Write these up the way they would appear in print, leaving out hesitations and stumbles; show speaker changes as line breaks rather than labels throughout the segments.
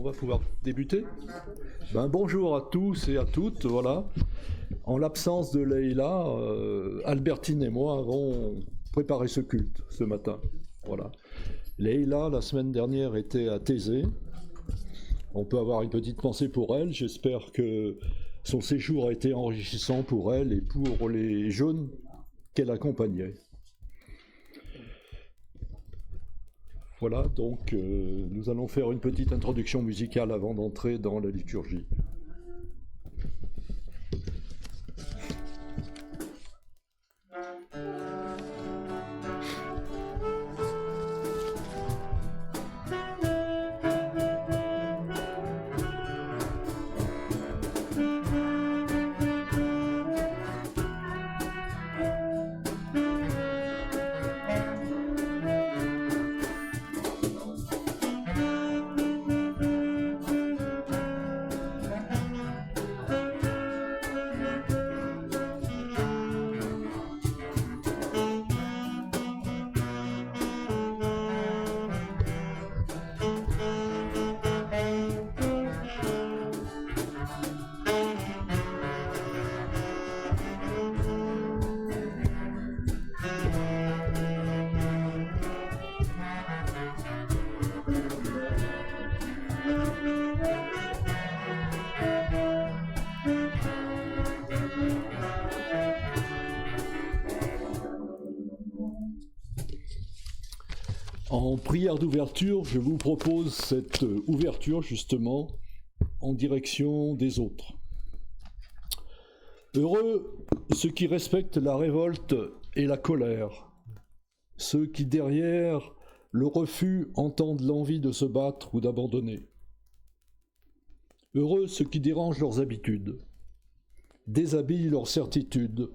On va pouvoir débuter. Bonjour à tous et à toutes, voilà. En l'absence de Leïla, Albertine et moi avons préparé ce culte ce matin. Voilà. Leïla, la semaine dernière, était à Thésée. On peut avoir une petite pensée pour elle. J'espère que son séjour a été enrichissant pour elle et pour les jeunes qu'elle accompagnait. Voilà, donc nous allons faire une petite introduction musicale avant d'entrer dans la liturgie. En prière d'ouverture, je vous propose cette ouverture justement en direction des autres. Heureux ceux qui respectent la révolte et la colère, ceux qui derrière le refus entendent l'envie de se battre ou d'abandonner. Heureux ceux qui dérangent leurs habitudes, déshabillent leurs certitudes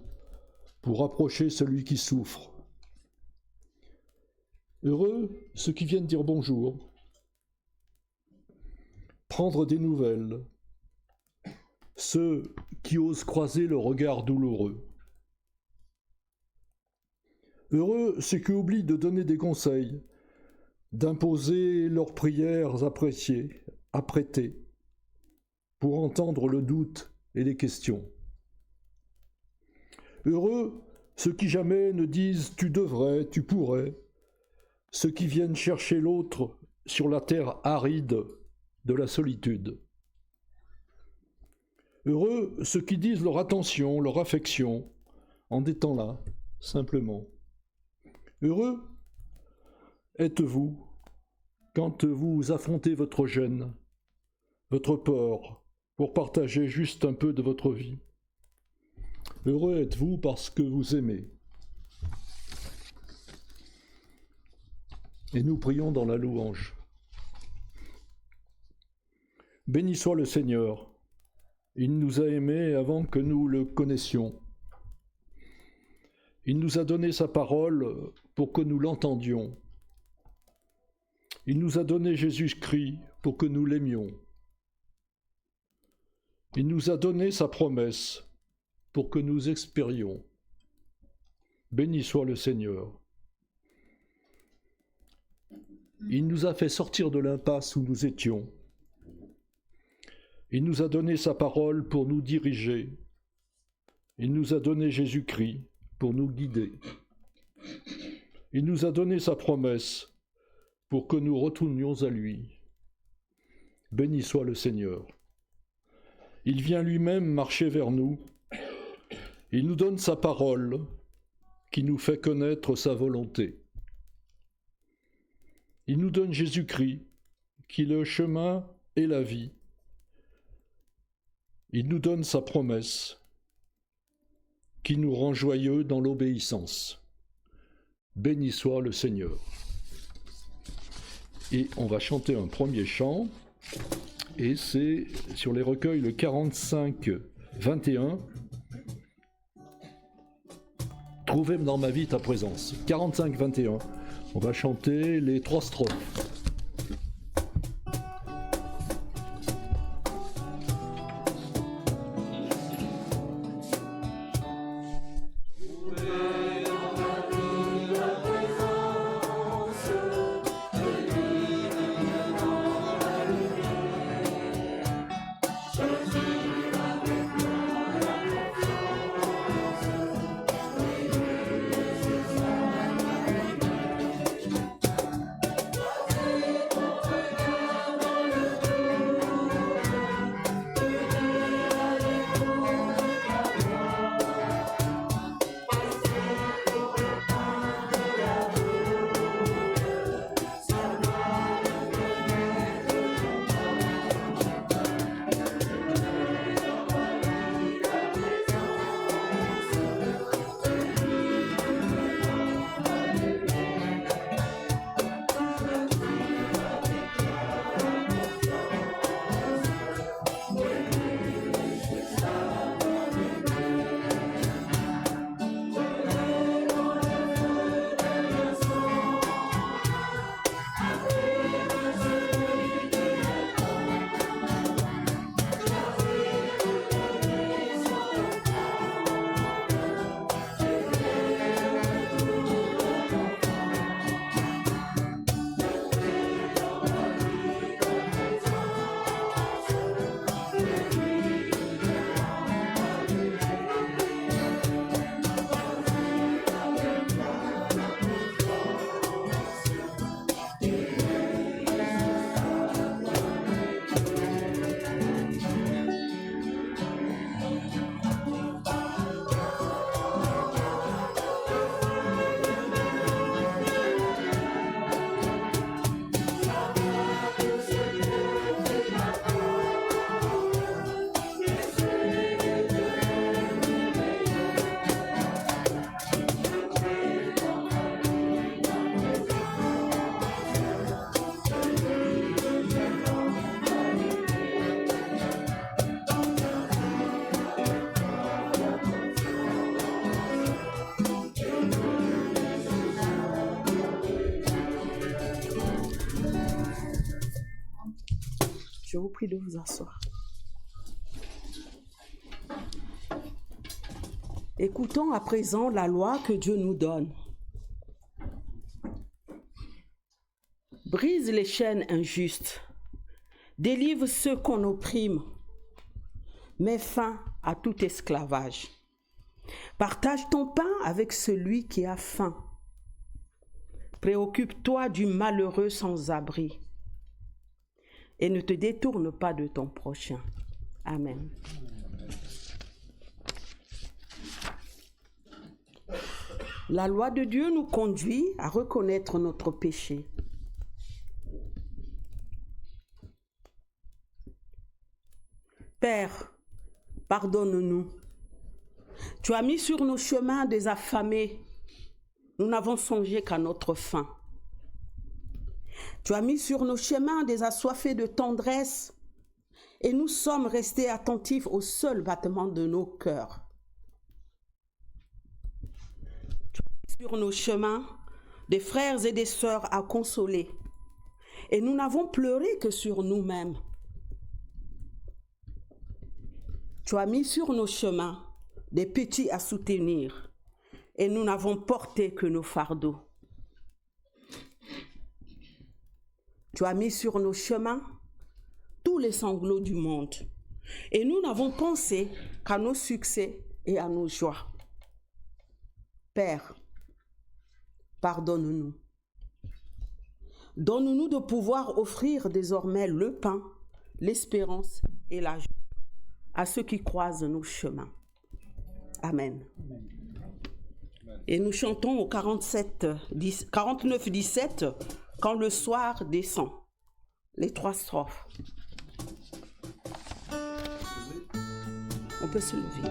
pour approcher celui qui souffre. Heureux ceux qui viennent dire bonjour, prendre des nouvelles, ceux qui osent croiser le regard douloureux. Heureux ceux qui oublient de donner des conseils, d'imposer leurs prières appréciées, apprêtées, pour entendre le doute et les questions. Heureux ceux qui jamais ne disent « tu devrais, tu pourrais », ceux qui viennent chercher l'autre sur la terre aride de la solitude. Heureux ceux qui disent leur attention, leur affection, en étant là, simplement. Heureux êtes-vous quand vous affrontez votre gêne, votre peur, pour partager juste un peu de votre vie. Heureux êtes-vous parce que vous aimez. Et nous prions dans la louange. Béni soit le Seigneur. Il nous a aimés avant que nous le connaissions. Il nous a donné sa parole pour que nous l'entendions. Il nous a donné Jésus-Christ pour que nous l'aimions. Il nous a donné sa promesse pour que nous espérions. Béni soit le Seigneur. Il nous a fait sortir de l'impasse où nous étions. Il nous a donné sa parole pour nous diriger. Il nous a donné Jésus-Christ pour nous guider. Il nous a donné sa promesse pour que nous retournions à lui. Béni soit le Seigneur. Il vient lui-même marcher vers nous. Il nous donne sa parole qui nous fait connaître sa volonté. Il nous donne Jésus-Christ, qui est le chemin et la vie. Il nous donne sa promesse, qui nous rend joyeux dans l'obéissance. Béni soit le Seigneur. Et on va chanter un premier chant, et c'est sur les recueils le 45-21. Trouvez dans ma vie ta présence. 45-21. On va chanter les 3 strophes.
Je vous prie de vous asseoir. Écoutons à présent la loi que Dieu nous donne. Brise les chaînes injustes, délivre ceux qu'on opprime, mets fin à tout esclavage. Partage ton pain avec celui qui a faim. Préoccupe-toi du malheureux sans abri et ne te détourne pas de ton prochain. Amen. La loi de Dieu nous conduit à reconnaître notre péché. Père, pardonne-nous. Tu as mis sur nos chemins des affamés. Nous n'avons songé qu'à notre faim. Tu as mis sur nos chemins des assoiffés de tendresse et nous sommes restés attentifs au seul battement de nos cœurs. Tu as mis sur nos chemins des frères et des sœurs à consoler et nous n'avons pleuré que sur nous-mêmes. Tu as mis sur nos chemins des petits à soutenir et nous n'avons porté que nos fardeaux. Tu as mis sur nos chemins tous les sanglots du monde et nous n'avons pensé qu'à nos succès et à nos joies. Père, pardonne-nous. Donne-nous de pouvoir offrir désormais le pain, l'espérance et la joie à ceux qui croisent nos chemins. Amen. Et nous chantons au 49-17, quand le soir descend, les 3 strophes. On peut se lever.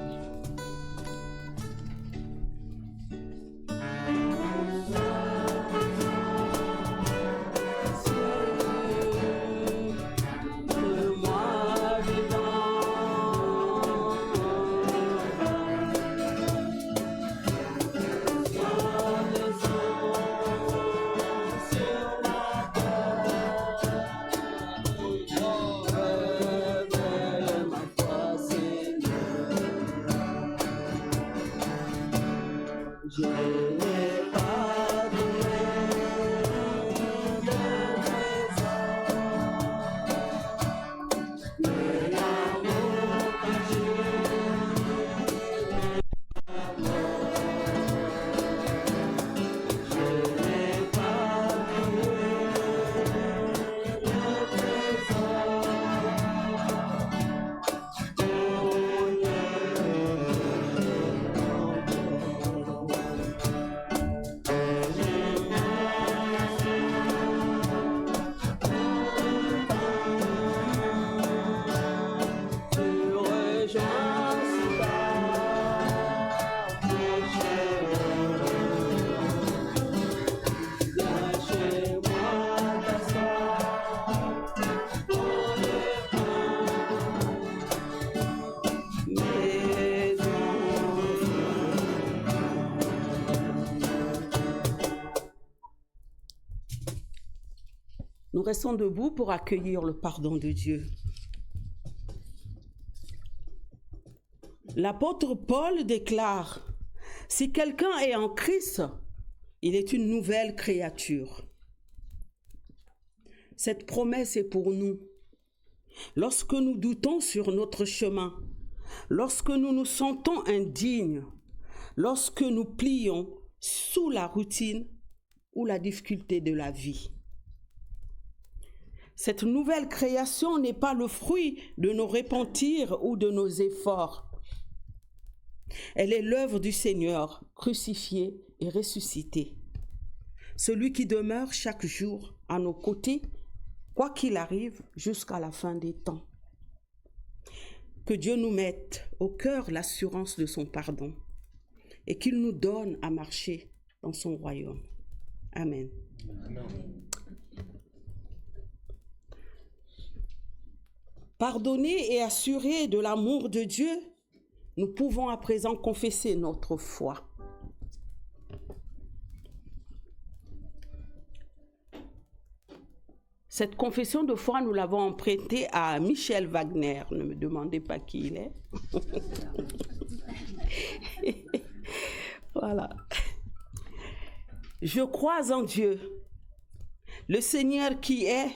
Nous restons debout pour accueillir le pardon de Dieu. L'apôtre Paul déclare, « Si quelqu'un est en Christ, il est une nouvelle créature. » Cette promesse est pour nous. Lorsque nous doutons sur notre chemin, lorsque nous nous sentons indignes, lorsque nous plions sous la routine ou la difficulté de la vie. Cette nouvelle création n'est pas le fruit de nos repentirs ou de nos efforts. Elle est l'œuvre du Seigneur, crucifié et ressuscité. Celui qui demeure chaque jour à nos côtés, quoi qu'il arrive, jusqu'à la fin des temps. Que Dieu nous mette au cœur l'assurance de son pardon et qu'il nous donne à marcher dans son royaume. Amen. Amen. Pardonnés et assurés de l'amour de Dieu, nous pouvons à présent confesser notre foi. Cette confession de foi, nous l'avons empruntée à Michel Wagner. Ne me demandez pas qui il est. Voilà. Je crois en Dieu, le Seigneur qui est,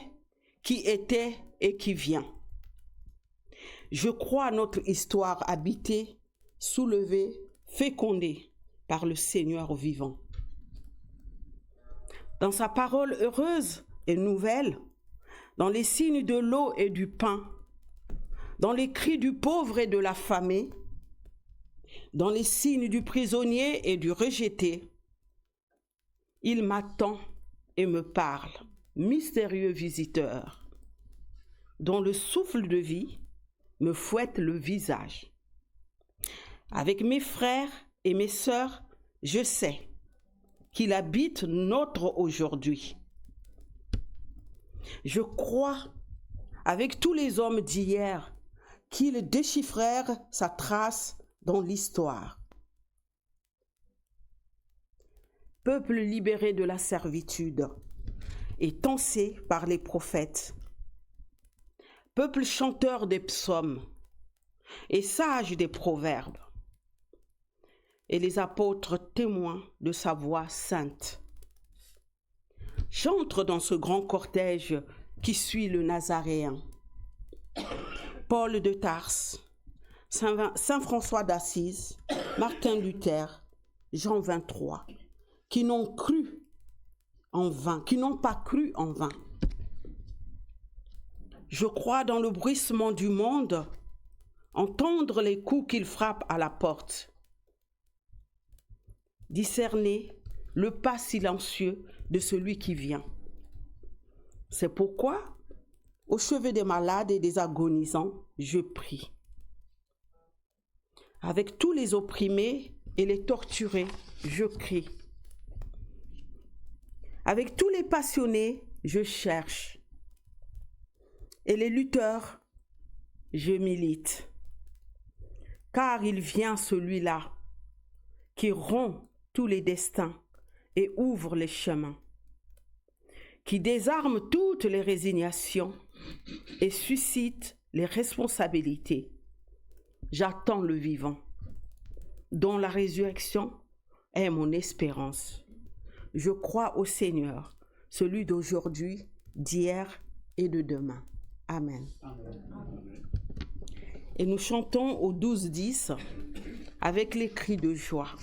qui était et qui vient. Je crois à notre histoire habitée, soulevée, fécondée par le Seigneur vivant. Dans sa parole heureuse et nouvelle, dans les signes de l'eau et du pain, dans les cris du pauvre et de l'affamé, dans les signes du prisonnier et du rejeté, il m'attend et me parle, mystérieux visiteur, dont le souffle de vie me fouette le visage. Avec mes frères et mes sœurs, je sais qu'il habite notre aujourd'hui. Je crois, avec tous les hommes d'hier, qu'ils déchiffrèrent sa trace dans l'histoire. Peuple libéré de la servitude et tensé par les prophètes, peuple chanteur des psaumes et sage des proverbes, et les apôtres témoins de sa voix sainte. J'entre dans ce grand cortège qui suit le Nazaréen. Paul de Tarse, Saint François d'Assise, Martin Luther, Jean 23, qui n'ont cru en vain, qui n'ont pas cru en vain. Je crois dans le bruissement du monde, entendre les coups qu'il frappe à la porte. Discerner le pas silencieux de celui qui vient. C'est pourquoi, au chevet des malades et des agonisants, je prie. Avec tous les opprimés et les torturés, je crie. Avec tous les passionnés, je cherche. Et les lutteurs, je milite. Car il vient celui-là qui rompt tous les destins et ouvre les chemins, qui désarme toutes les résignations et suscite les responsabilités. J'attends le vivant, dont la résurrection est mon espérance. Je crois au Seigneur, celui d'aujourd'hui, d'hier et de demain. Amen. Et nous chantons au 12-10 avec les cris de joie.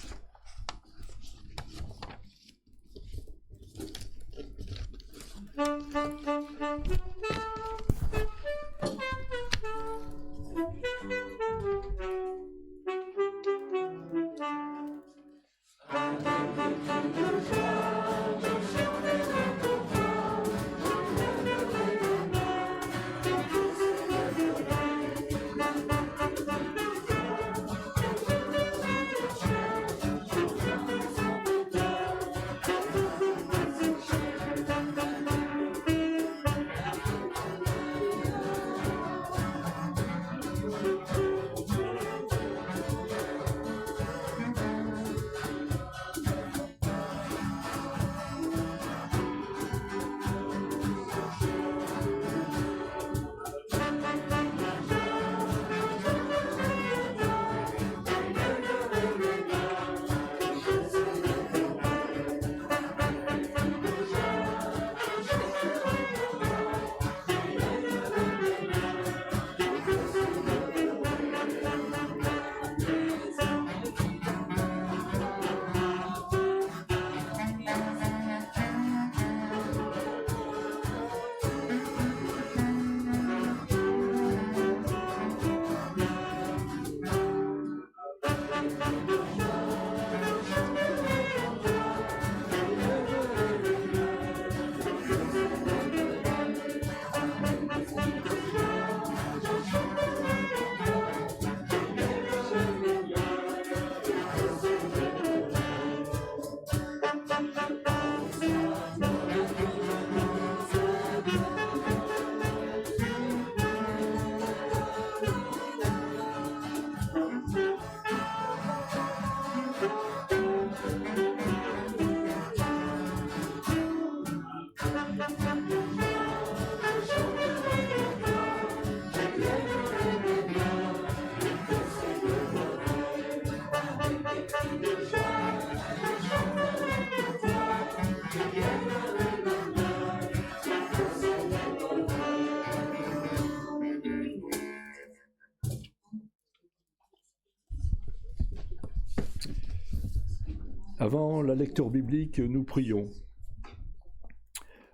Avant la lecture biblique, nous prions.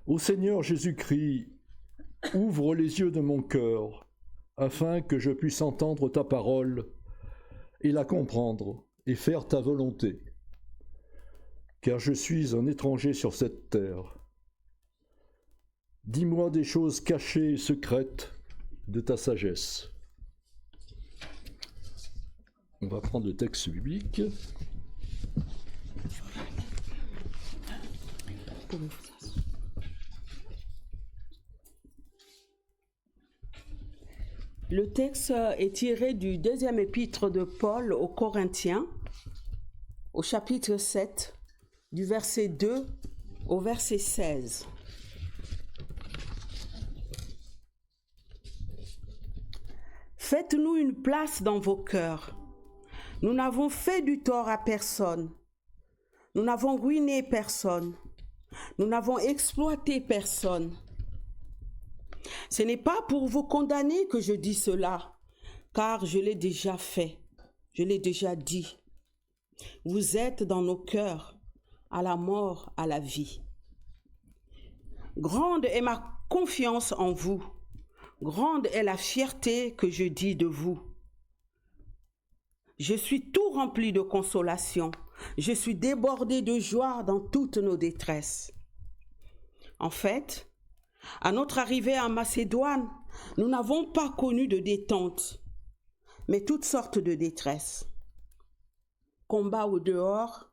Ô Seigneur Jésus-Christ, ouvre les yeux de mon cœur, afin que je puisse entendre ta parole et la comprendre et faire ta volonté. Car je suis un étranger sur cette terre. Dis-moi des choses cachées et secrètes de ta sagesse. On va prendre le texte biblique.
Le texte est tiré du deuxième épître de Paul aux Corinthiens, au chapitre 7, du verset 2 au verset 16. Faites-nous une place dans vos cœurs. Nous n'avons fait du tort à personne. Nous n'avons ruiné personne. Nous n'avons exploité personne. Ce n'est pas pour vous condamner que je dis cela, car je l'ai déjà fait, je l'ai déjà dit. Vous êtes dans nos cœurs, à la mort, à la vie. Grande est ma confiance en vous, grande est la fierté que je dis de vous. Je suis tout rempli de consolation, je suis débordé de joie dans toutes nos détresses. En fait, à notre arrivée en Macédoine, nous n'avons pas connu de détente, mais toutes sortes de détresse. Combat au dehors,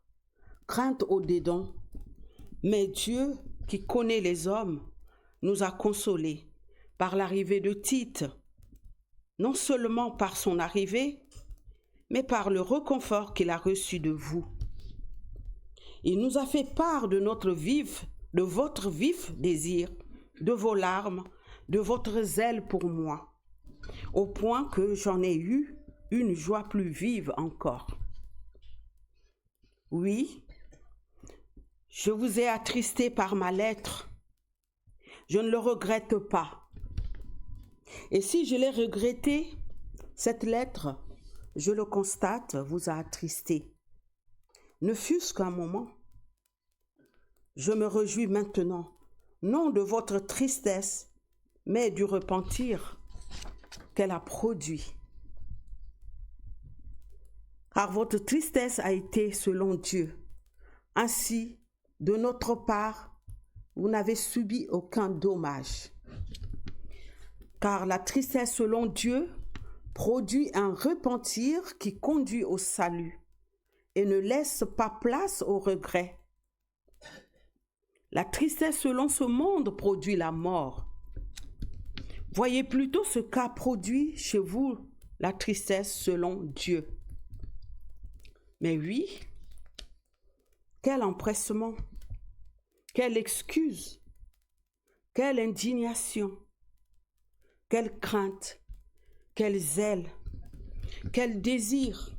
crainte au dedans. Mais Dieu, qui connaît les hommes, nous a consolés par l'arrivée de Tite, non seulement par son arrivée, mais par le réconfort qu'il a reçu de vous. Il nous a fait part de votre vif désir, de vos larmes, de votre zèle pour moi, au point que j'en ai eu une joie plus vive encore. Oui, je vous ai attristé par ma lettre. Je ne le regrette pas. Et si je l'ai regretté, cette lettre, je le constate, vous a attristé. Ne fût-ce qu'un moment. Je me réjouis maintenant, non de votre tristesse, mais du repentir qu'elle a produit. Car votre tristesse a été selon Dieu. Ainsi, de notre part, vous n'avez subi aucun dommage. Car la tristesse selon Dieu produit un repentir qui conduit au salut et ne laisse pas place au regret. La tristesse selon ce monde produit la mort. Voyez plutôt ce qu'a produit chez vous la tristesse selon Dieu. Mais oui, quel empressement, quelle excuse, quelle indignation, quelle crainte, quel zèle, quel désir,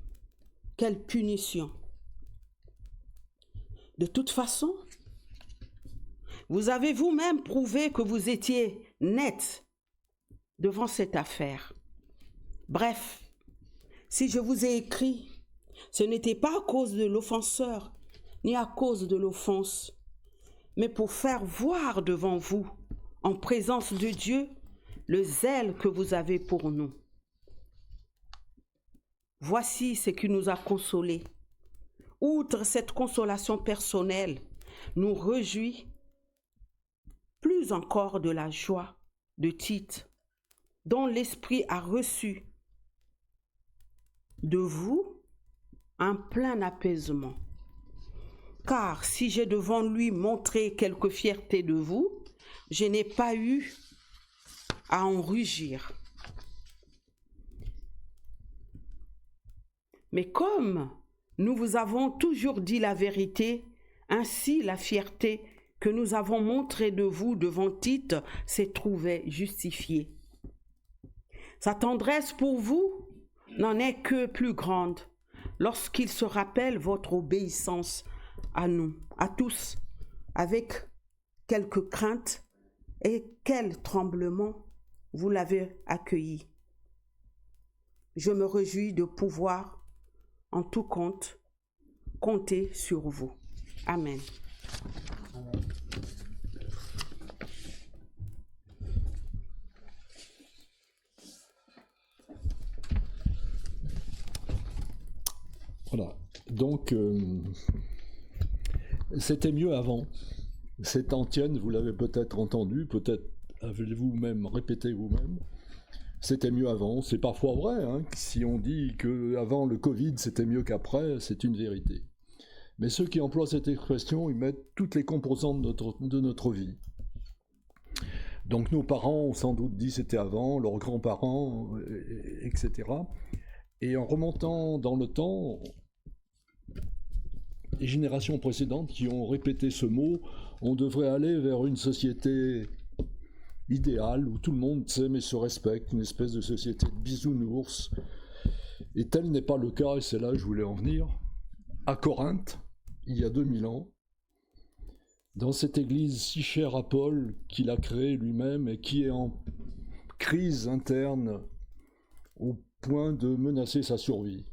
quelle punition. De toute façon, vous avez vous-même prouvé que vous étiez net devant cette affaire. Bref, si je vous ai écrit, ce n'était pas à cause de l'offenseur, ni à cause de l'offense, mais pour faire voir devant vous, en présence de Dieu, le zèle que vous avez pour nous. Voici ce qui nous a consolés. Outre cette consolation personnelle, nous réjouit plus encore de la joie de Tite, dont l'Esprit a reçu de vous un plein apaisement. Car si j'ai devant lui montré quelque fierté de vous, je n'ai pas eu à en rugir. Mais comme nous vous avons toujours dit la vérité, ainsi la fierté que nous avons montrée de vous devant Tite s'est trouvée justifiée. Sa tendresse pour vous n'en est que plus grande lorsqu'il se rappelle votre obéissance à nous, à tous, avec quelque crainte et quel tremblement vous l'avez accueilli. Je me réjouis de pouvoir, en tout compte, compter sur vous. Amen.
Voilà. Donc, c'était mieux avant. Cette antienne, vous l'avez peut-être entendu, peut-être avez-vous même répété vous-même. C'était mieux avant. C'est parfois vrai. Hein, si on dit qu'avant le Covid, c'était mieux qu'après, c'est une vérité. Mais ceux qui emploient cette expression, ils mettent toutes les composantes de notre vie. Donc nos parents ont sans doute dit c'était avant, leurs grands-parents, etc. Et en remontant dans le temps, les générations précédentes qui ont répété ce mot, on devrait aller vers une société idéale où tout le monde s'aime et se respecte, une espèce de société de bisounours. Et tel n'est pas le cas, et c'est là que je voulais en venir. À Corinthe, il y a 2000 ans, dans cette église si chère à Paul, qu'il a créée lui-même et qui est en crise interne au point de menacer sa survie.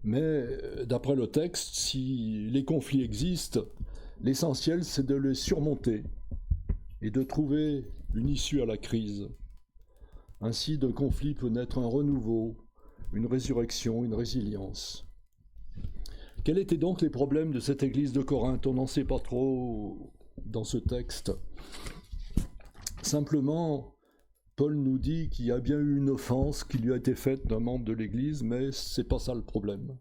Mais d'après le texte, si les conflits existent, l'essentiel c'est de les surmonter et de trouver une issue à la crise. Ainsi, d'un conflit peut naître un renouveau, une résurrection, une résilience. Quels étaient donc les problèmes de cette église de Corinthe? On n'en sait pas trop dans ce texte. Simplement, Paul nous dit qu'il y a bien eu une offense qui lui a été faite d'un membre de l'église, mais c'est pas ça le problème.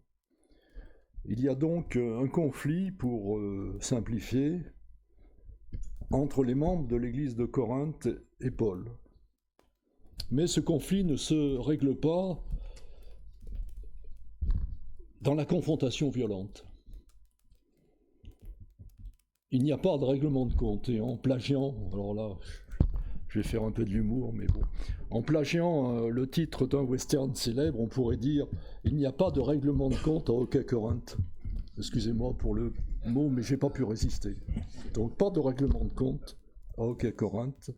Il y a donc un conflit, pour simplifier, entre les membres de l'église de Corinthe et Paul. Mais ce conflit ne se règle pas dans la confrontation violente. Il n'y a pas de règlement de compte. Et en plagiant, alors là, je vais faire un peu de l'humour, mais bon, en plagiant le titre d'un western célèbre, on pourrait dire « Il n'y a pas de règlement de compte à Hockey Corinthe ». Excusez-moi pour le mot, mais j'ai pas pu résister. Donc pas de règlement de compte à Hockey Corinthe.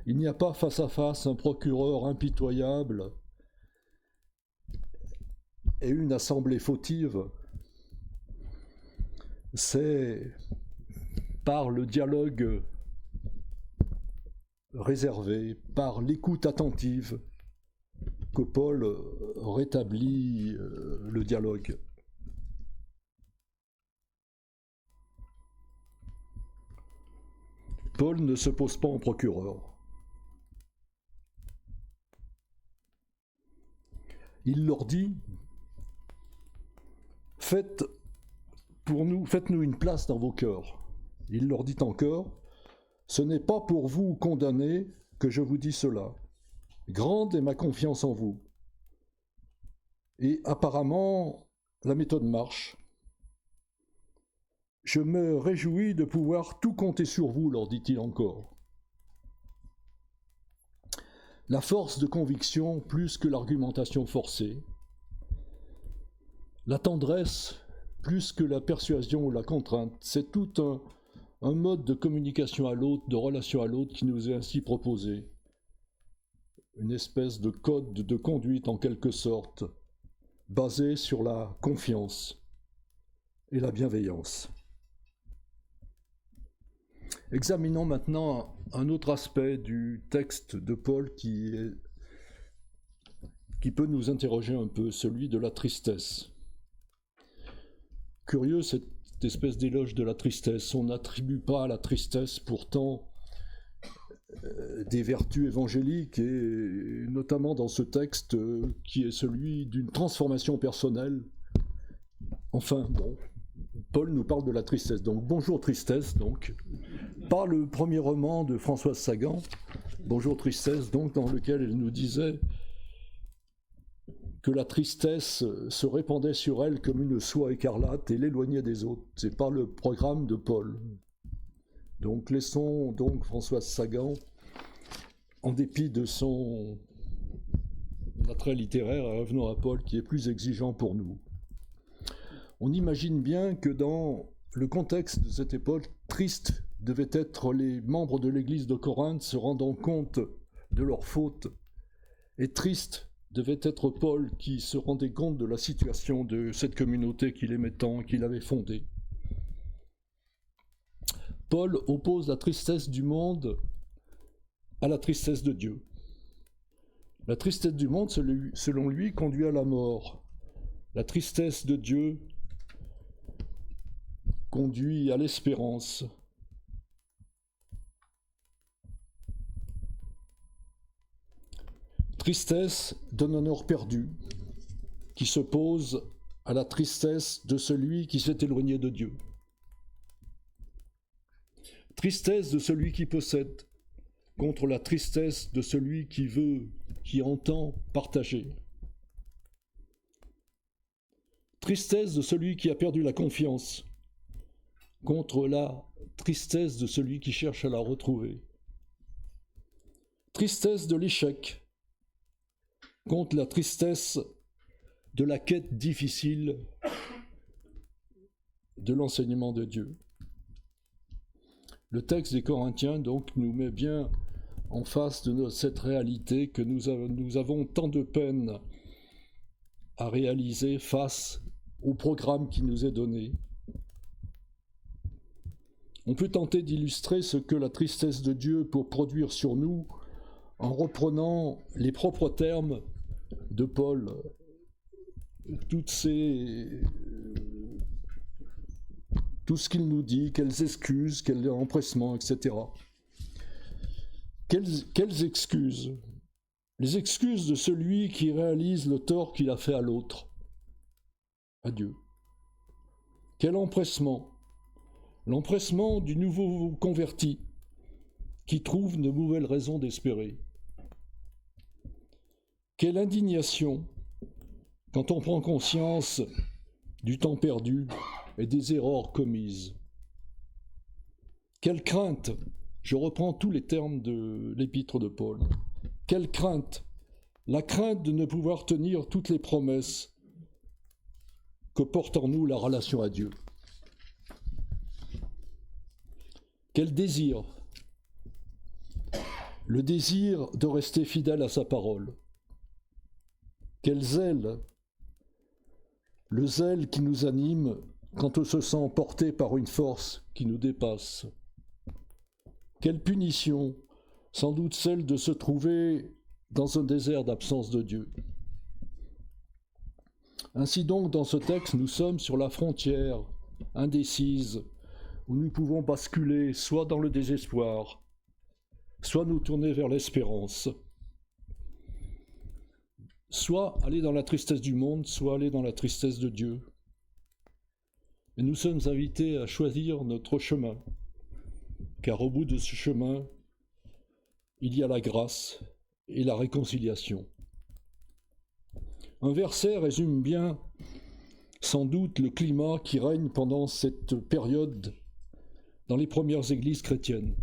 Il n'y a pas face à face un procureur impitoyable et une assemblée fautive. C'est par le dialogue réservé, par l'écoute attentive, que Paul rétablit le dialogue. Paul ne se pose pas en procureur. Il leur dit, faites-nous une place dans vos cœurs. Il leur dit encore, ce n'est pas pour vous condamner que je vous dis cela. Grande est ma confiance en vous. Et apparemment, la méthode marche. Je me réjouis de pouvoir tout compter sur vous, leur dit-il encore. La force de conviction plus que l'argumentation forcée, la tendresse plus que la persuasion ou la contrainte, c'est tout un mode de communication à l'autre, de relation à l'autre qui nous est ainsi proposé. Une espèce de code de conduite en quelque sorte, basé sur la confiance et la bienveillance. Examinons maintenant un autre aspect du texte de Paul qui peut nous interroger un peu, celui de la tristesse. Curieux cette espèce d'éloge de la tristesse. On n'attribue pas à la tristesse pourtant des vertus évangéliques, et notamment dans ce texte qui est celui d'une transformation personnelle. Enfin, bon, Paul nous parle de la tristesse. Donc, bonjour tristesse, donc, par le premier roman de Françoise Sagan, Bonjour tristesse, donc, dans lequel elle nous disait que la tristesse se répandait sur elle comme une soie écarlate et l'éloignait des autres. C'est pas le programme de Paul. Donc laissons donc Françoise Sagan, en dépit de son attrait littéraire, revenons à Paul qui est plus exigeant pour nous. On imagine bien que dans le contexte de cette époque, triste devaient être les membres de l'église de Corinthe se rendant compte de leurs fautes, et triste devait être Paul qui se rendait compte de la situation de cette communauté qu'il aimait tant, qu'il avait fondée. Paul oppose la tristesse du monde à la tristesse de Dieu. La tristesse du monde, selon lui, conduit à la mort. La tristesse de Dieu conduit à l'espérance. Tristesse d'un honneur perdu, qui s'oppose à la tristesse de celui qui s'est éloigné de Dieu. Tristesse de celui qui possède contre la tristesse de celui qui veut, qui entend partager. Tristesse de celui qui a perdu la confiance contre la tristesse de celui qui cherche à la retrouver. Tristesse de l'échec contre la tristesse de la quête difficile de l'enseignement de Dieu. Le texte des Corinthiens donc nous met bien en face de cette réalité que nous avons tant de peine à réaliser face au programme qui nous est donné. On peut tenter d'illustrer ce que la tristesse de Dieu peut produire sur nous en reprenant les propres termes de Paul, tout ce qu'il nous dit, quelles excuses, quel empressement, etc. Quelles excuses? Les excuses de celui qui réalise le tort qu'il a fait à l'autre, à Dieu. Quel empressement? L'empressement du nouveau converti qui trouve de nouvelles raisons d'espérer. Quelle indignation quand on prend conscience du temps perdu et des erreurs commises. Quelle crainte, je reprends tous les termes de l'épître de Paul, quelle crainte, la crainte de ne pouvoir tenir toutes les promesses que porte en nous la relation à Dieu. Quel désir, le désir de rester fidèle à sa parole. Quel zèle, le zèle qui nous anime quand on se sent porté par une force qui nous dépasse. Quelle punition, sans doute celle de se trouver dans un désert d'absence de Dieu. Ainsi donc, dans ce texte, nous sommes sur la frontière indécise où nous pouvons basculer soit dans le désespoir, soit nous tourner vers l'espérance, soit aller dans la tristesse du monde, soit aller dans la tristesse de Dieu. Et nous sommes invités à choisir notre chemin, car au bout de ce chemin, il y a la grâce et la réconciliation. Un verset résume bien, sans doute, le climat qui règne pendant cette période dans les premières églises chrétiennes,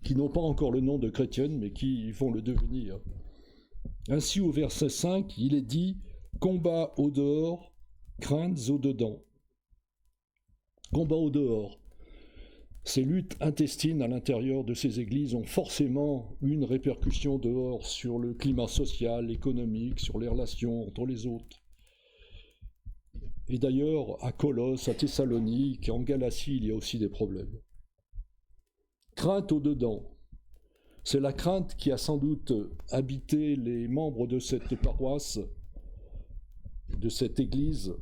qui n'ont pas encore le nom de chrétiennes, mais qui vont le devenir. Ainsi, au verset 5, il est dit « Combat au dehors, craintes au dedans ». Combat au dehors. Ces luttes intestines à l'intérieur de ces églises ont forcément une répercussion dehors sur le climat social, économique, sur les relations entre les autres. Et d'ailleurs, à Colosse, à Thessalonique, en Galatie, il y a aussi des problèmes. Crainte au dedans. C'est la crainte qui a sans doute habité les membres de cette paroisse, de cette église.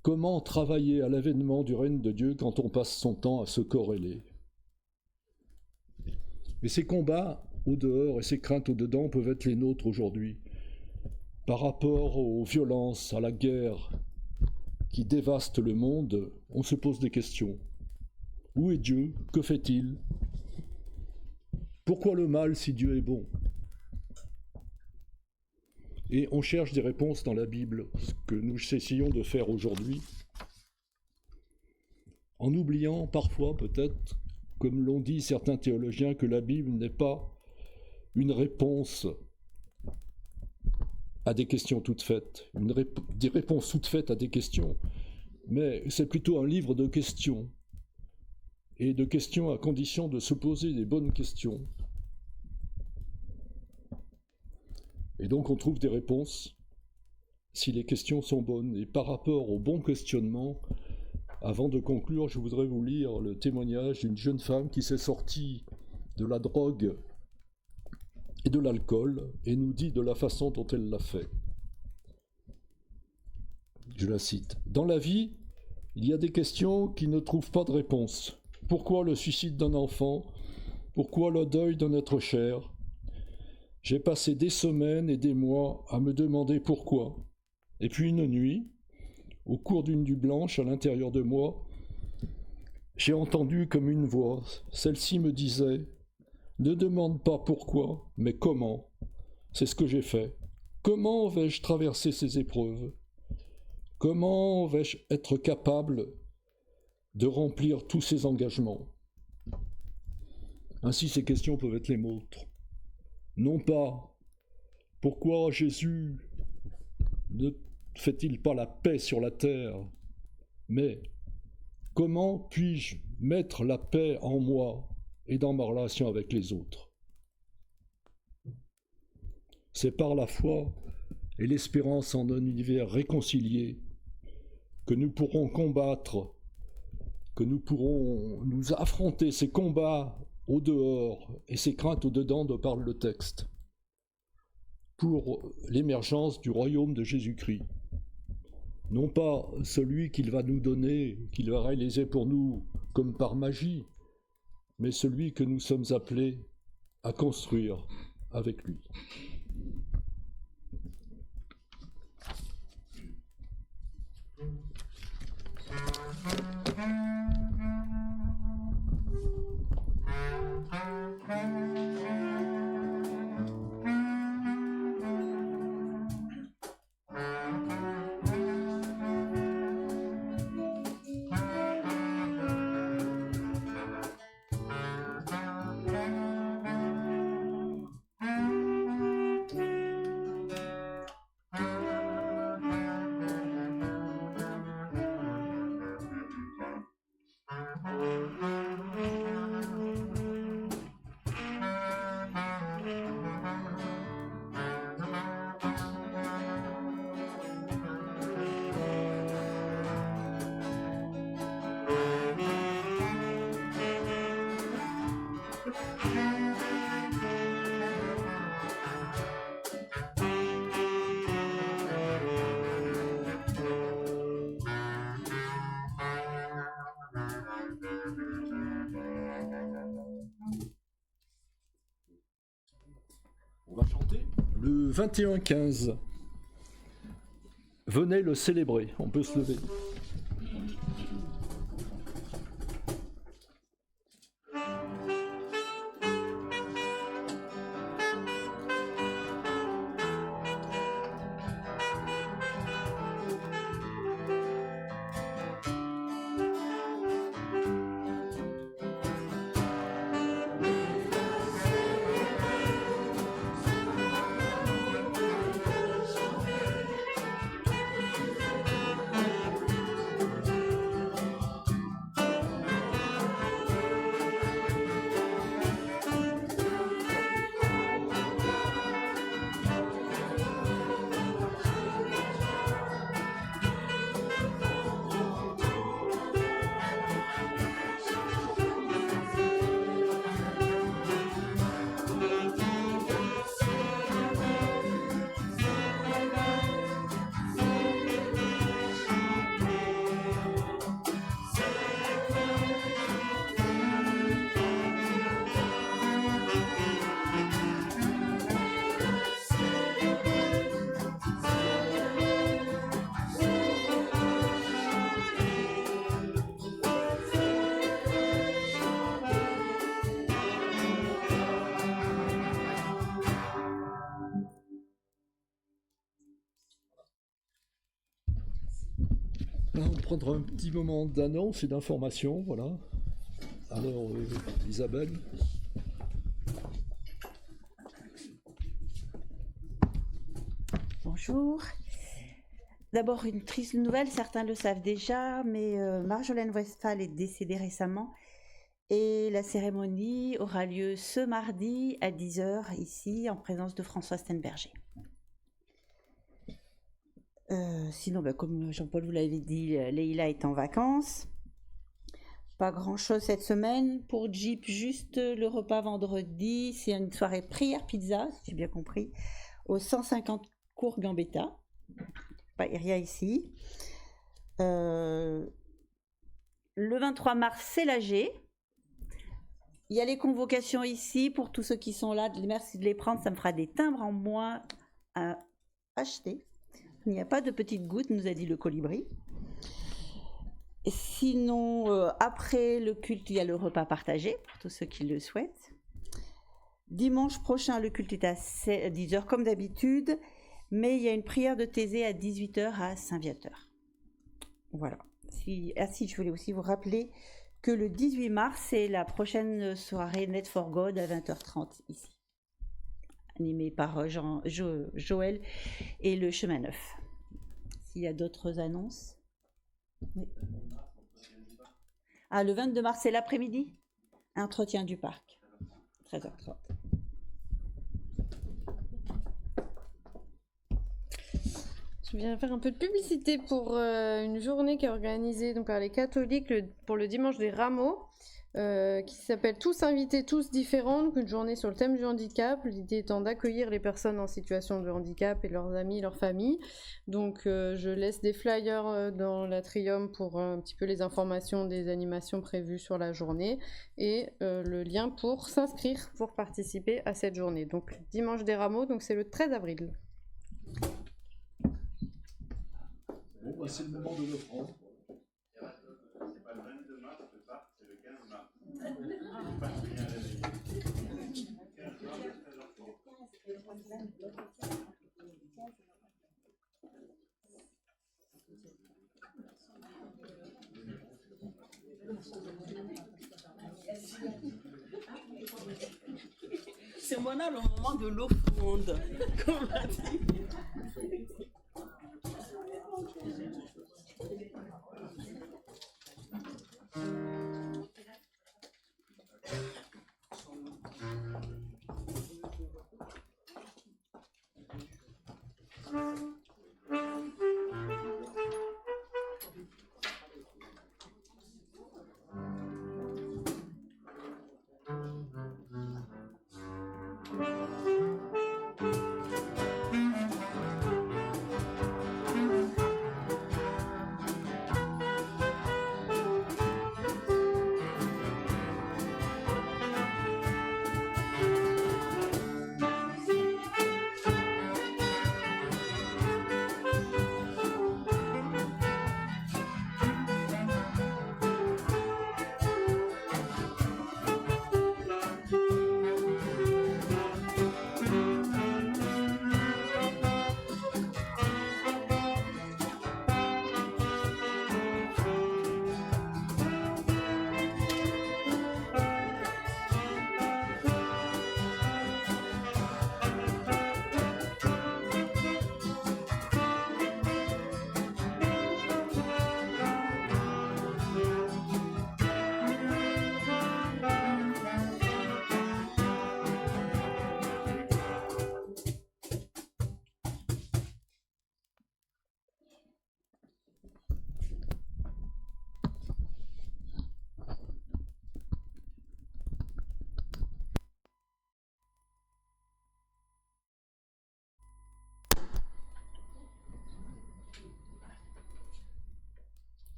Comment travailler à l'avènement du règne de Dieu quand on passe son temps à se corréler? Et ces combats au dehors et ces craintes au dedans peuvent être les nôtres aujourd'hui. Par rapport aux violences, à la guerre qui dévaste le monde, on se pose des questions. Où est Dieu? Que fait-il? Pourquoi le mal si Dieu est bon? Et on cherche des réponses dans la Bible, ce que nous essayons de faire aujourd'hui, en oubliant parfois peut-être, comme l'ont dit certains théologiens, que la Bible n'est pas une réponse à des questions toutes faites, des réponses toutes faites à des questions, mais c'est plutôt un livre de questions, et de questions à condition de se poser des bonnes questions. Et donc on trouve des réponses si les questions sont bonnes. Et par rapport au bon questionnement, avant de conclure, je voudrais vous lire le témoignage d'une jeune femme qui s'est sortie de la drogue et de l'alcool et nous dit de la façon dont elle l'a fait. Je la cite. « Dans la vie, il y a des questions qui ne trouvent pas de réponse. Pourquoi le suicide d'un enfant? Pourquoi le deuil d'un être cher? J'ai passé des semaines et des mois à me demander pourquoi. Et puis une nuit, au cours d'une nuit blanche à l'intérieur de moi, j'ai entendu comme une voix. Celle-ci me disait « Ne demande pas pourquoi, mais comment. » C'est ce que j'ai fait. Comment vais-je traverser ces épreuves? Comment vais-je être capable de remplir tous ces engagements? Ainsi, ces questions peuvent être les nôtres. Non pas pourquoi Jésus ne fait-il pas la paix sur la terre, mais comment puis-je mettre la paix en moi et dans ma relation avec les autres? C'est par la foi et l'espérance en un univers réconcilié que nous pourrons combattre, que nous pourrons nous affronter ces combats au dehors et ces craintes au dedans dont parle le texte, pour l'émergence du royaume de Jésus-Christ. Non pas celui qu'il va nous donner, qu'il va réaliser pour nous comme par magie, mais celui que nous sommes appelés à construire avec lui. On va chanter le 21-15. Venez le célébrer, on peut se lever. On va prendre un petit moment d'annonce et d'information, voilà. Alors, Isabelle.
Bonjour. D'abord, une triste nouvelle, certains le savent déjà, mais Marjolaine Westphal est décédée récemment et la cérémonie aura lieu ce mardi à 10h ici, en présence de François Stenberger. Sinon, comme Jean-Paul vous l'avez dit, Leïla est en vacances. Pas grand-chose cette semaine. Pour Jeep, juste le repas vendredi. C'est une soirée prière pizza, si j'ai bien compris, au 150 cours Gambetta. Pas rien ici. Le 23 mars, c'est l'AG. Il y a les convocations ici. Pour tous ceux qui sont là, merci de les prendre. Ça me fera des timbres en moins à acheter. Il n'y a pas de petites gouttes, nous a dit le colibri. Et sinon, après le culte, il y a le repas partagé, pour tous ceux qui le souhaitent. Dimanche prochain, le culte est à 10h comme d'habitude, mais il y a une prière de Thésée à 18h à Saint-Viateur. Voilà. Je voulais aussi vous rappeler que le 18 mars, c'est la prochaine soirée Net for God à 20h30 ici, animée par Joël et le Chemin Neuf. S'il y a d'autres annonces. Oui. Ah, le 22 mars, c'est l'après-midi. Entretien du parc. 13h30.
Je viens faire un peu de publicité pour une journée qui est organisée donc, par les catholiques pour le dimanche des rameaux, qui s'appelle Tous invités, tous différents, donc une journée sur le thème du handicap, l'idée étant d'accueillir les personnes en situation de handicap et leurs amis, leurs familles. Donc je laisse des flyers dans l'atrium pour un petit peu les informations des animations prévues sur la journée et le lien pour s'inscrire pour participer à cette journée. Donc dimanche des rameaux, donc c'est le 13 avril.
Bon, c'est le moment de le prendre.
C'est pas le 22 mars le parc, c'est le 15 mars.
C'est maintenant le moment de l'offrande, comme on a dit.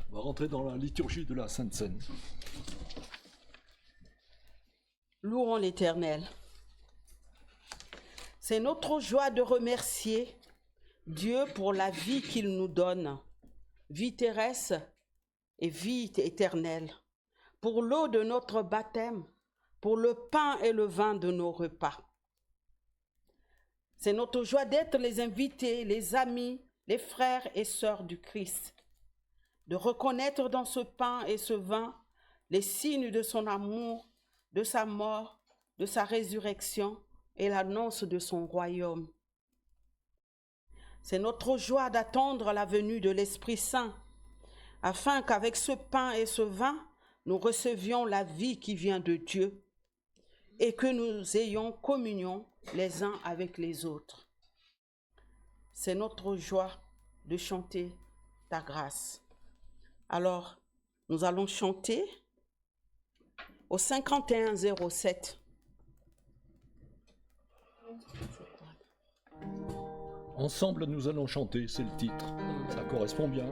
On va rentrer dans la liturgie de la Sainte Seine.
Louons l'Éternel. C'est notre joie de remercier Dieu pour la vie qu'il nous donne, vie terrestre et vie éternelle, pour l'eau de notre baptême, pour le pain et le vin de nos repas. C'est notre joie d'être les invités, les amis, les frères et sœurs du Christ, de reconnaître dans ce pain et ce vin les signes de son amour, de sa mort, de sa résurrection et l'annonce de son royaume. C'est notre joie d'attendre la venue de l'Esprit Saint, afin qu'avec ce pain et ce vin, nous recevions la vie qui vient de Dieu. et que nous ayons communion les uns avec les autres. C'est notre joie de chanter ta grâce. Alors, nous allons chanter au 5107.
Ensemble, nous allons chanter, c'est le titre. Ça correspond bien.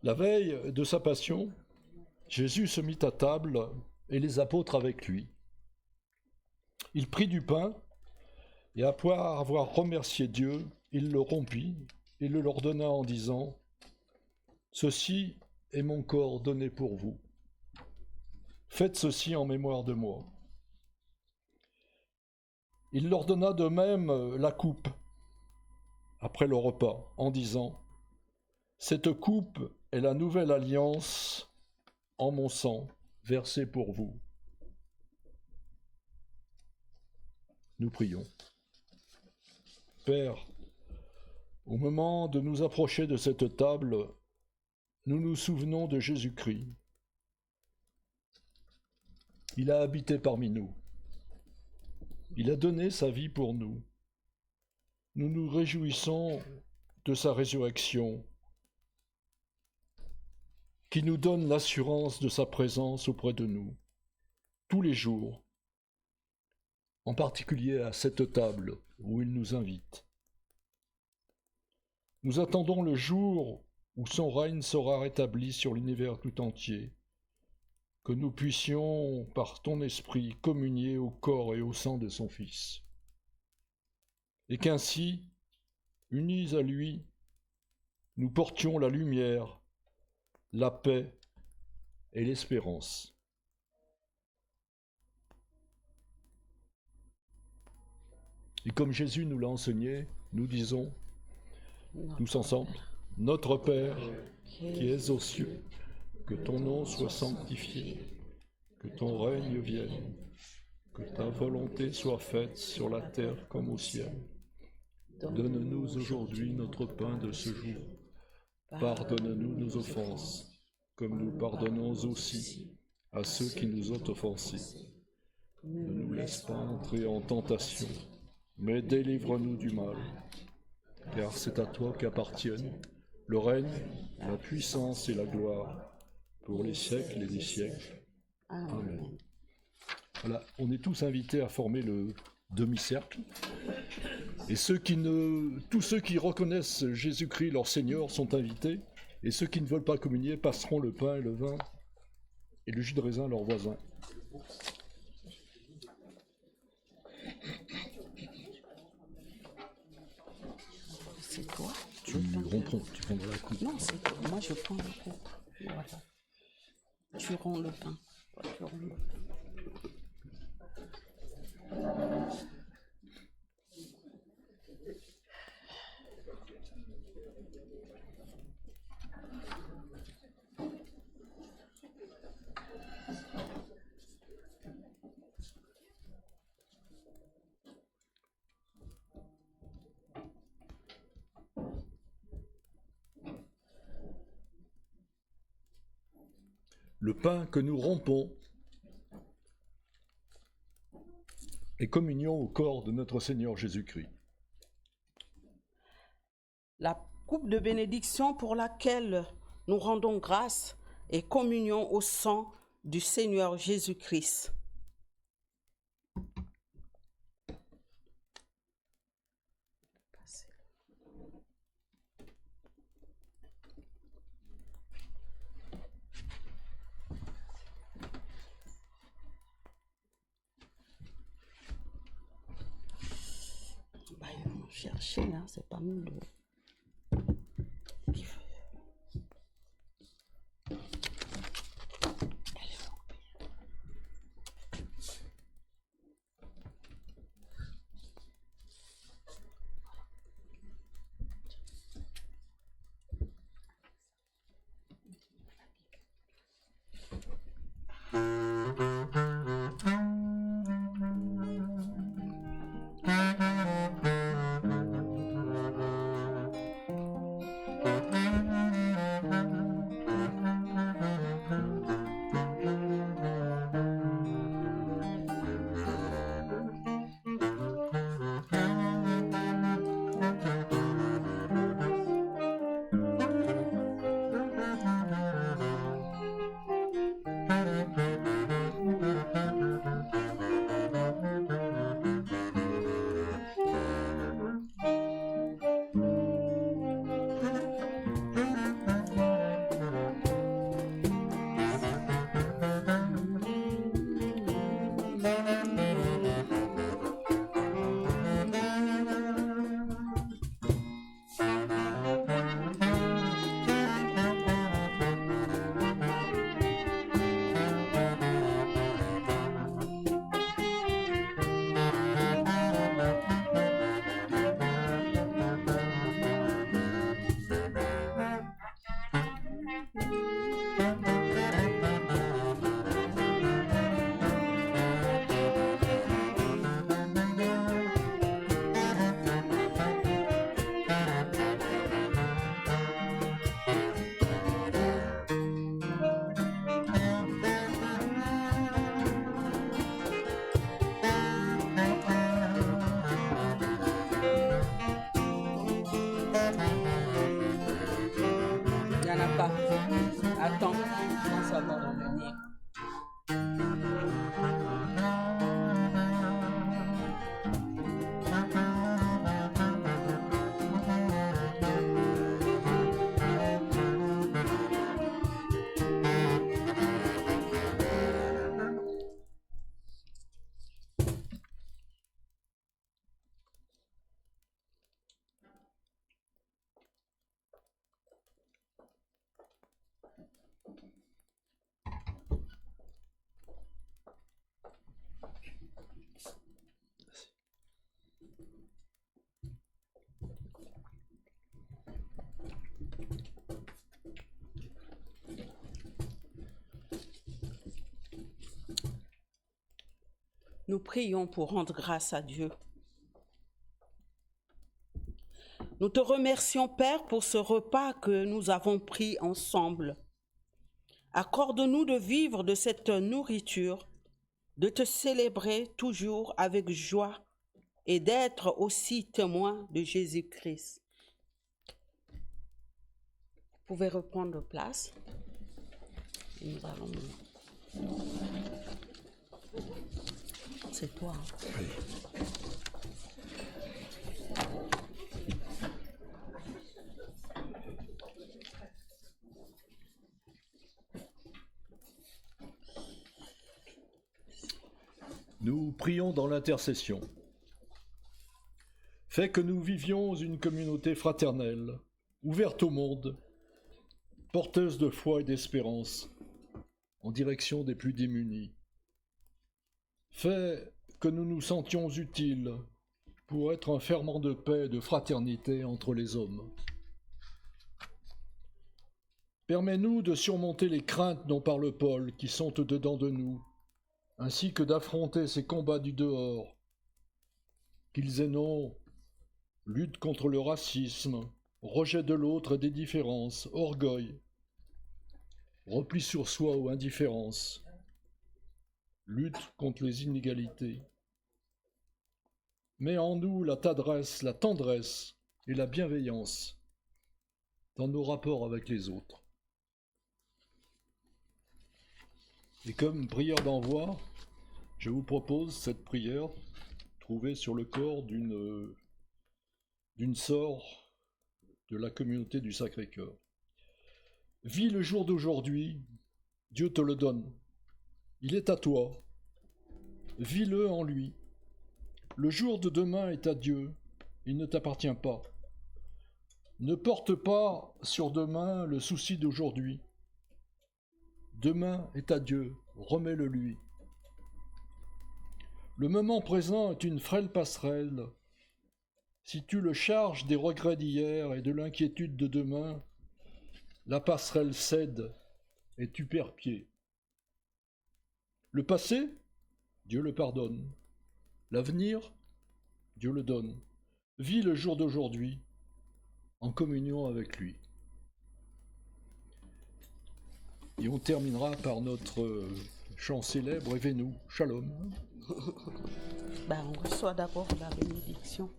La veille de sa passion, Jésus se mit à table et les apôtres avec lui. Il prit du pain et après avoir remercié Dieu, il le rompit et le leur donna en disant : « Ceci est mon corps donné pour vous. Faites ceci en mémoire de moi. » Il leur donna de même la coupe après le repas en disant : « Cette coupe est la nouvelle alliance en mon sang versé pour vous. » Nous prions. Père, au moment de nous approcher de cette table, nous nous souvenons de Jésus-Christ. Il a habité parmi nous. Il a donné sa vie pour nous. Nous nous réjouissons de sa résurrection, qui nous donne l'assurance de sa présence auprès de nous, tous les jours, en particulier à cette table où il nous invite. Nous attendons le jour où son règne sera rétabli sur l'univers tout entier, que nous puissions, par ton esprit, communier au corps et au sang de son Fils, et qu'ainsi, unis à lui, nous portions la lumière, la paix et l'espérance. Et comme Jésus nous l'a enseigné, nous disons, tous ensemble, « Notre Père, qui es aux cieux, que ton nom soit sanctifié, que ton règne vienne, que ta volonté soit faite sur la terre comme au ciel. Donne-nous aujourd'hui notre pain de ce jour. Pardonne-nous nos offenses, comme nous pardonnons aussi à ceux qui nous ont offensés. Ne nous laisse pas entrer en tentation, mais délivre-nous du mal. Car c'est à toi qu'appartiennent le règne, la puissance et la gloire, pour les siècles et les siècles. Amen. Voilà, on est tous invités à former le demi-cercle. Et tous ceux qui reconnaissent Jésus-Christ, leur Seigneur, sont invités. Et ceux qui ne veulent pas communier passeront le pain et le vin et le jus de raisin à leurs voisins.
C'est toi?
Tu prendras la coupe.
Non, c'est toi. Moi, je prends la coupe. Voilà. Tu romps le pain. Tu romps le pain.
le pain que nous rompons et communion au corps de notre Seigneur Jésus-Christ.
La coupe de bénédiction pour laquelle nous rendons grâce et communion au sang du Seigneur Jésus-Christ. Bah, ils vont chercher, là, c'est pas nous le... Il n'y en a pas. Attends, je pense ça va revenir. Nous prions pour rendre grâce à Dieu. Nous te remercions, Père, pour ce repas que nous avons pris ensemble. Accorde-nous de vivre de cette nourriture, de te célébrer toujours avec joie et d'être aussi témoin de Jésus-Christ. Vous pouvez reprendre place. Et nous allons... C'est toi.
Oui. Nous prions dans l'intercession. Fais que nous vivions une communauté fraternelle, ouverte au monde, porteuse de foi et d'espérance, en direction des plus démunis. Fais que nous nous sentions utiles pour être un ferment de paix et de fraternité entre les hommes. Permets-nous de surmonter les craintes dont parle Paul qui sont au-dedans de nous, ainsi que d'affronter ces combats du dehors, qu'ils aient nom lutte contre le racisme, rejet de l'autre et des différences, orgueil. repli sur soi ou indifférence, lutte contre les inégalités. Mets en nous la tendresse et la bienveillance dans nos rapports avec les autres. Et comme prière d'envoi, je vous propose cette prière trouvée sur le corps d'une sœur de la communauté du Sacré-Cœur. Vis le jour d'aujourd'hui, Dieu te le donne. Il est à toi. Vis-le en lui. Le jour de demain est à Dieu. Il ne t'appartient pas. Ne porte pas sur demain le souci d'aujourd'hui. Demain est à Dieu. Remets-le lui. Le moment présent est une frêle passerelle. Si tu le charges des regrets d'hier et de l'inquiétude de demain, la passerelle cède et tu perds pied. Le passé, Dieu le pardonne. L'avenir, Dieu le donne. Vis le jour d'aujourd'hui en communion avec lui. Et on terminera par notre chant célèbre, Évez-nous, Shalom.
On reçoit d'abord la bénédiction.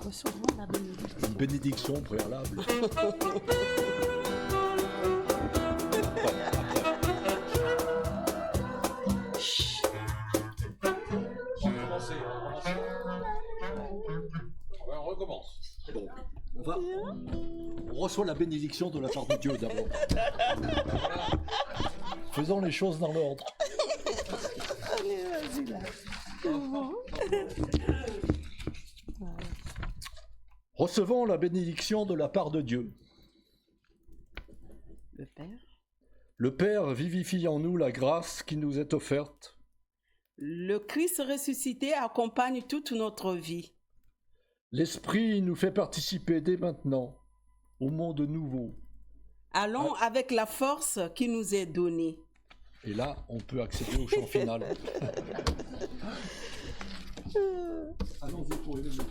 Recevons la bénédiction.
Une bénédiction préalable. On recommence. Donc, on reçoit la bénédiction de la part de Dieu d'abord. Faisons les choses dans l'ordre.
Allez, vas-y là.
Recevons la bénédiction de la part de Dieu.
Le Père.
Le Père vivifie en nous la grâce qui nous est offerte.
Le Christ ressuscité accompagne toute notre vie.
L'Esprit nous fait participer dès maintenant au monde nouveau.
Allons avec la force qui nous est donnée.
Et là, on peut accéder au chant final. Allons-y pour élever.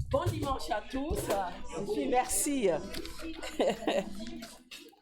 Bon dimanche à tous. Et puis merci.